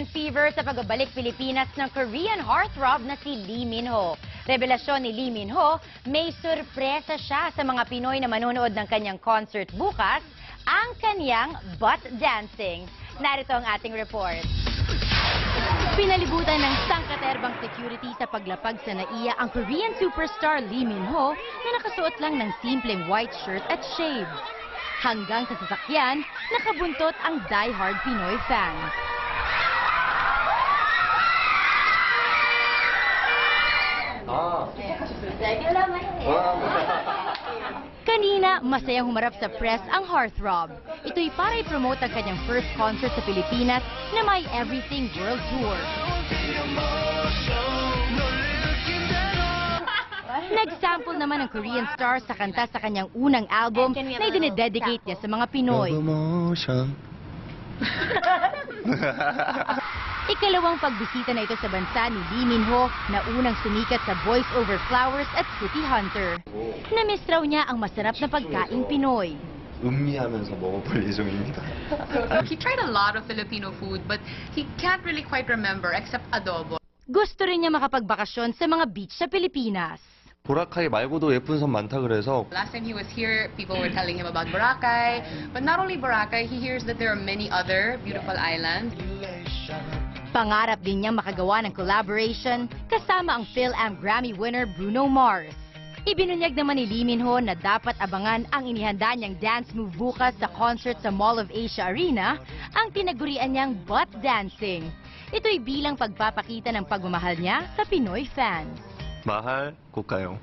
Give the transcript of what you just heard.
Korean fever sa pagbabalik Pilipinas ng Korean heartthrob na si Lee Min-ho. Revelasyon ni Lee Min-ho, may surpresa siya sa mga Pinoy na manonood ng kanyang concert bukas, ang kanyang butt dancing. Narito ang ating report. Pinalibutan ng sangkaterbang security sa paglapag sa NAIA ang Korean superstar Lee Min-ho na nakasuot lang ng simpleng white shirt at shades. Hanggang sa sasakyan, nakabuntot ang die-hard Pinoy fans. Kanina, masayang humarap sa press ang heartthrob. Ito'y para i-promote ang kanyang first concert sa Pilipinas na may Everything World Tour. Nag-sample naman ang Korean star sa kanta sa kanyang unang album na idinededicate niya sa mga Pinoy. Ikalawang pagbisita na ito sa bansa ni Lee Min-ho na unang sumikat sa Voice Over Flowers at City Hunter. Na-miss raw niya ang masarap na pagkaing Pinoy. 음미하면서 먹어볼 예정입니다. He tried a lot of Filipino food, but he can't really quite remember except adobo. Gusto rin niya makapagbakasyon sa mga beach sa Pilipinas. 보라카이 말고도 예쁜 섬 많다 그래서 Last time he was here, people were telling him about Boracay. But not only Boracay, he hears that there are many other beautiful islands. Pangarap din niyang makagawa ng collaboration kasama ang Phil-Am Grammy winner Bruno Mars. Ibinunyag naman ni Lee Min-ho na dapat abangan ang inihanda niyang dance move bukas sa concert sa Mall of Asia Arena, ang tinagurian niyang butt dancing. Ito'y bilang pagpapakita ng pagmamahal niya sa Pinoy fans. mahal 꼭 가요.